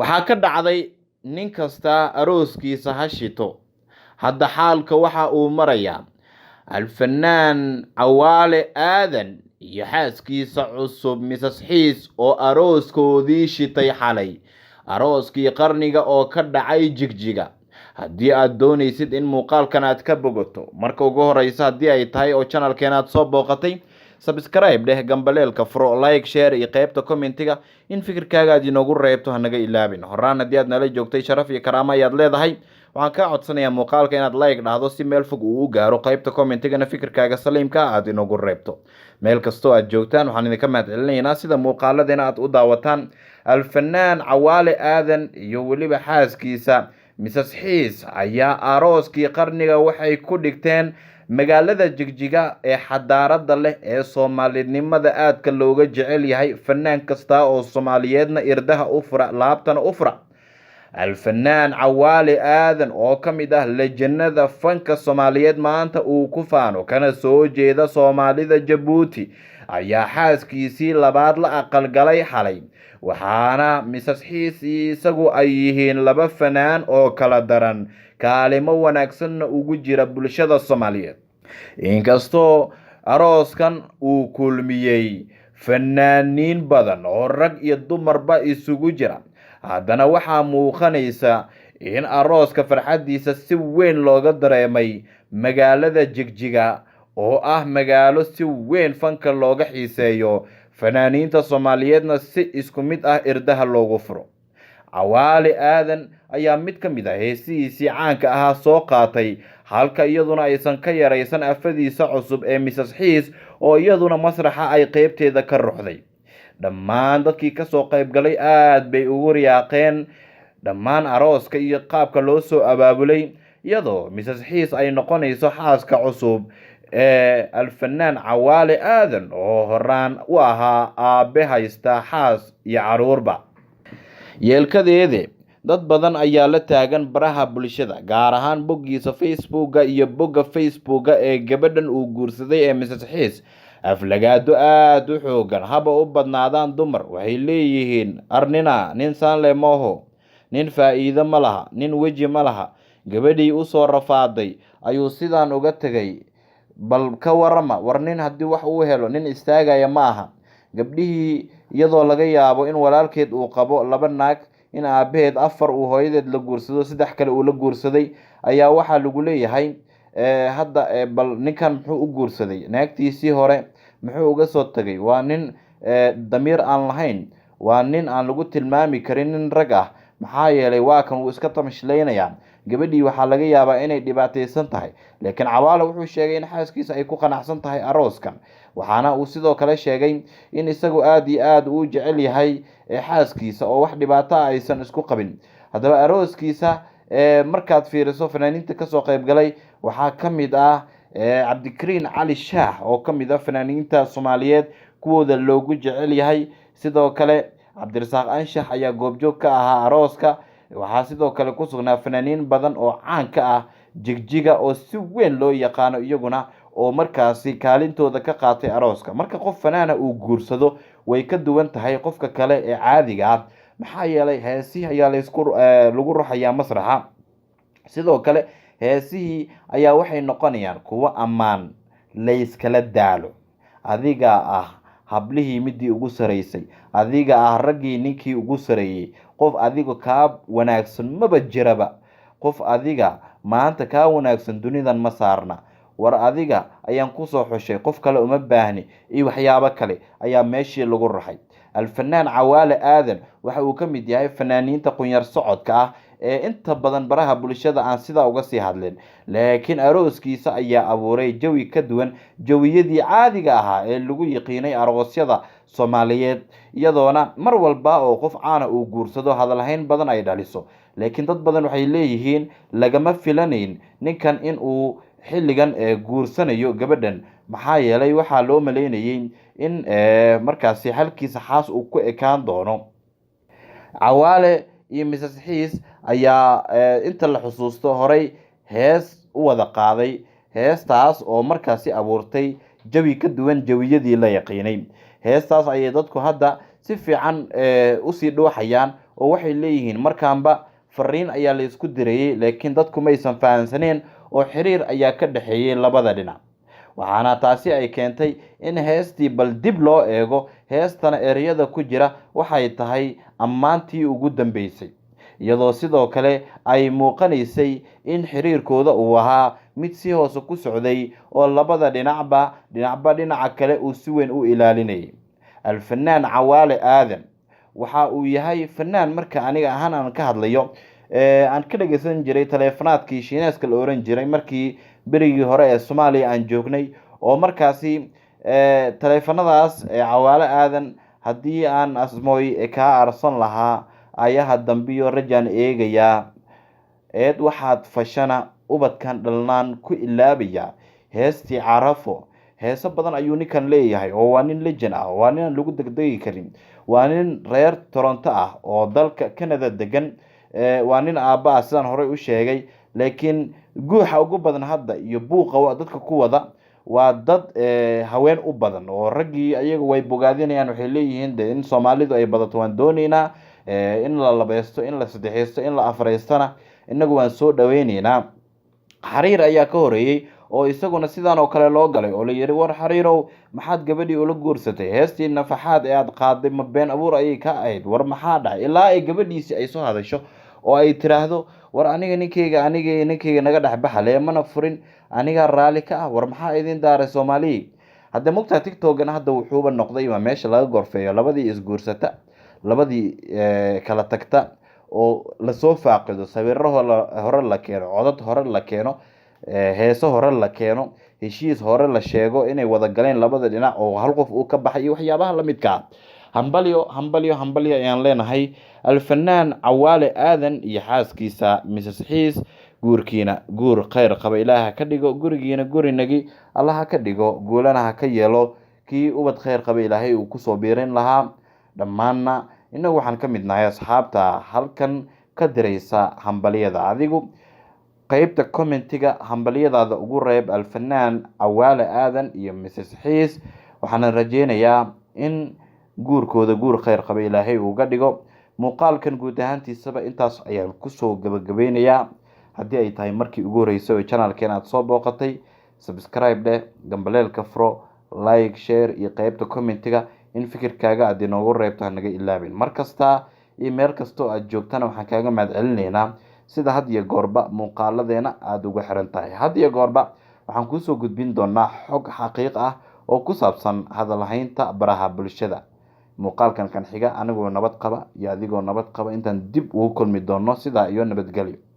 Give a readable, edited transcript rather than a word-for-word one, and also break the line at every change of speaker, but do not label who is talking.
waxaa ka dhacday nin kasta arooskiisa ha shito. hadda xaalka waxa uu marayaa alfanaan cawaale aadan iyo xaaskiisa cusub Mrs Xiis oo arooskoodii shitay xalay, arooskii qarniga oo ka dhacay Jigjiga. haddii aad doonaysid in muuqaalkan aad ka bogato marka ugu horeysa haddii ay tahay oo channelkeena aad soo booqatay, subscribe dheh, gambaleelka furo, like, share iyo qaybta commentiga in fikirkaaga aad inoogu reebto hanaga ilaabin. horaan haddii aad nala joogtay sharaf iyo karaamo ayaad leedahay. waxaan kaa codsanayaa muuqaalka inaad like dhahdo si meel fog uu u gaaro, qaybta commentigana fikirkaaga saliimka aad inoogu reebto. meel kastoo aad joogtaan waxaan idinka mahadcelinaynaa sida muuqaaladeena aad u daawataan. alfanaan cawaale aadan iyo weliba xaaskiisa Mrs Xiis ayaa arooskii qarniga waxay ku dhigteen magaalada Jigjiga ee xadaarada leh ee Soomaalinimada aadka looga jecel yahay. fanaan kasta oo Soomaaliyeedna irdaha u fura, laabtana u fura. alfanaan cawaale aadan oo ka mid ah lejanada fanka Soomaaliyeed maanta uu ku faano kana soo jeeda Soomaalida Jabuuti ayaa xaaskiisii labaad la aqalgalay xalay, waxaana Mrs Xiis isagu ay yihiin laba fanaan oo kala daran, kaalimo wanaagsanna ugu jira bulshada Soomaaliyeed. inkastoo arooskan uu kulmiyey fanaaniin badan oo rag iyo dumarba isugu jira, haddana waxaa muuqanaysa in arooska farxadiisa si weyn looga dareemay magaalada Jigjiga oo ah magaalo si weyn fanka looga xiiseeyo, fanaaniinta Soomaaliyeedna si isku mid ah irdaha loogu furo. cawaale aadan ayaa mid ka mid ah heesihiisii caanka ahaa soo qaatay, halka iyaduna aysan ka yaraysan afadiisa cusub ee Mrs Xiis oo iyaduna masraxa ay qaybteeda ka ruxday. dhammaan dadkii kasoo qayb galay aad bay ugu riyaaqeen dhammaan arooska iyo qaabka loo soo abaabulay, iyadoo Mrs Xiis ay noqonayso xaaska cusub ee alfanaan cawaale aadan oo horaan u ahaa aabe haysta xaas iyo caruurba. yeelkadeede dad badan ayaa la taagan baraha bulshada, gaar ahaan boggiisa Facebooka iyo bogga Facebooka ee gabadhan uu guursaday ee Mrs Xiis. aflagaado aad u xoogan haba u badnaadaan dumar waxay leeyihiin arnina nin saanle mooho, nin faa'iido ma laha, nin weji ma laha, gabadhii u soo rafaaday ayuu sidaan uga tegay, bal ka warama, war nin haddii wax uu helo nin istaagaya ma aha. gabdhihii iyadoo laga yaabo in walaalkeed uu qabo laba naag, in aabaheed afar uu hooyadeed la guursado, saddex kale uu la guursaday, ayaa waxaa lagu leeyahay hadda bal ninkan muxuu u guursaday, naagtiisii hore muxuu uga soo tagay, waa nin damiir aan lahayn, waa nin aan lagu tilmaami karin nin rag ah, maxaa yeelay waa kan uu iska tamashlaynaya. gabadhii waxaa laga yaabaa inay dhibaataysan tahay, laakiin cawaale wuxuu sheegay in xaaskiisa ay ku qanacsan tahay arooskan, waxaana uu sidoo kale sheegay in isagu aad iyo aad uu jecel yahay xaaskiisa oo wax dhibaato ah aysan isku qabin. haddaba arooskiisa markaad fiiriso fanaaniinta kasoo qayb galay waxaa ka mid ah cabdikariin cali shaax oo ka mid ah fanaaniinta Soomaaliyeed kuwooda loogu jecel yahay. sidoo kale cabdirasaaq anshax ayaa goobjoog ka ahaa arooska. waxaa sidoo kale ku sugnaa fanaaniin badan oo caan ka ah Jigjiga oo si weyn loo yaqaano iyaguna oo markaasi kaalintooda ka qaatay arooska. marka qof fanaana uu guursado way ka duwan tahay qofka kale ee caadiga ah, maxaa yeelay heesihii ayaa lagu ruxayaa masraxa. sidoo kale heesihii ayaa waxay noqonayaan kuwo ammaan layskala daalo. adiga ah hablihii midii ugu sareysay, adiga ah raggii ninkii ugu sareeyay, qof adiga kaa wanaagsan maba jiraba, qof adiga maanta kaa wanaagsan dunidan ma saarna, war adiga ayaan kusoo xushay, qof kale uma baahni, iyo waxyaabo kale ayaa meeshii lagu raxay. alfanaan cawaale aadan waxa uu ka mid yahay fanaaniinta qunyar socodka ah ee inta badan baraha bulshada aan sidaa uga sii hadlin, laakiin arooskiisa ayaa abuuray jawi ka duwan jawiyadii caadiga ahaa ee lagu yiqiinay aroosyada Soomaaliyeed, iyadoona mar walba oo qof caana uu guursado hadalhayn badan ay dhaliso. laakiin dad badan waxay leeyihiin lagama filanayn ninkan in uu xilligan guursanayo gabadhan, maxaa yeelay waxaa loo maleynayay in markaasi halkiisa xaas uu ku ekaan doono. cawaale iyo Mrs Xiis ayaa inta la xusuusto horay hees u wada qaaday, heestaas oo markaasi abuurtay jawi ka duwan jawiyadii la yaqiinay. heestaas ayay dadku hadda si fiican u sii dhuuxayaan oo waxay leeyihiin markaanba fariin ayaa la isku dirayay laakiin dadku maysan fahansaneen oo xiriir ayaa ka dhexeeyay labada dhinac. waxaana taasi ay keentay in heestii bal dib loo eego, heestana ereyada ku jira waxay tahay ammaantii ugu dambeysay, iyadoo sidoo kale ay muuqanaysay in xiriirkooda uu ahaa mid si hoose ku socday oo labada dhinacba dhinaca kale uu si weyn u ilaalinayay. Alfanaan Cawaale Aadan waxa uu yahay fanaan marka aniga ahaan aan ka hadlayo aan ka dhageysan jiray taleefanaadkii shiineeska la oran jiray markii berigii hore ee Soomaaliya aan joognay, oo markaasi taleefanadaas Cawaale Aadan haddii aan asmooy ka arsan lahaa ayaha dambiyo rajaan eegayaa eed waxaad fashana ubadkan dhalnaan ku ilaabaya heestii Carafo. heeso badan ayuu ninkan leeyahay oo waa nin legend ah, waa nin aan lagu degdegi karin, waa nin reer Toronto ah oo dalka Canada degan, waa nin aabba ah sidaan horey u sheegay. laakiin guuxa ugu badan hadda iyo buuqa dadka ku wada waa dad haween u badan, oo raggii ayagu way bogaadinayaan, waxay leeyihiin in Soomaalidu ay badato waan doonaynaa, in la labaysto, in la saddexeysto, in la afareystana inagu waan soo dhaweynaynaa. Xariir ayaa ka horeeyay oo isaguna sidaan oo kale loo galay oo la yiri war Xariirow maxaad gabadhii ula guursatay, heestii nafaxaad ee aad qaaday ma been abuur ayay ka ahayd, war maxaa dhacay, ilaa ay gabadhiisi ay soo hadasho oo ay tiraahdo war aniga ninkeyga naga dhexbaxa leemana furin, aniga raali ka ah, war maxaa idin daaray Soomaaliya. hadda mugtaa TikTok-gana hadda wuxuuba noqday waa meesha laga gorfeeyo labadii isguursata, labadii kala tagta oo la soo faaqido, sawirro hore la keeno, codad hore la keeno, heeso hore la keeno, heshiis hore la sheego inay wada galeen labada dhinac oo hal qof uu ka baxay iyo waxyaabaha la midka ah. hambalyo ayaan leenahay alfanaan Cawaale Aadan iyo xaaskiisa Mrs Xiis. guurkiina guur khayr qaba Ilaaha ka dhigo, gurigiina gurinagi Allah ka dhigo, guulana ha ka yeelo kii ubad khayr qaba Ilaahay uu kusoo biirin lahaa. dhammaanna inagu waxaan ka mid nahay asxaabta halkan ka diraysa hambalyada. adigu qaybta commentiga hambalyadaada ugu reeb alfanaan Cawaale Aadan iyo Mrs Xiis. waxaan rajeynayaa in guurkooda guur khayr qaba Ilaahay uu ga dhigo. muuqaalkan guud ahaantiisaba intaas ayaan kusoo gabagabeynayaa. haddii ay tahay markii ugu horeysay oo channelkeena aad soo booqatay, subscribe dheh, gambaleelka furo, like, share iyo qaybta commentiga in fikirkaaga aad inoogu reebto hanaga ilaabin. markasta iyo meel kastoo aad joogtana waxaan kaaga mahadcelinaynaa sida had iyo goorba muuqaaladeena aad ugu xiran tahay. had iyo goorba waxaan kusoo gudbin doonaa xog xaqiiq ah oo ku saabsan hadalhaynta baraha bulshada. muuqaalkan kan xiga anigoo nabad qaba iyo adigoo nabad qaba intaan dib ugu kulmi doono, sidaa iyo nabadgelyo.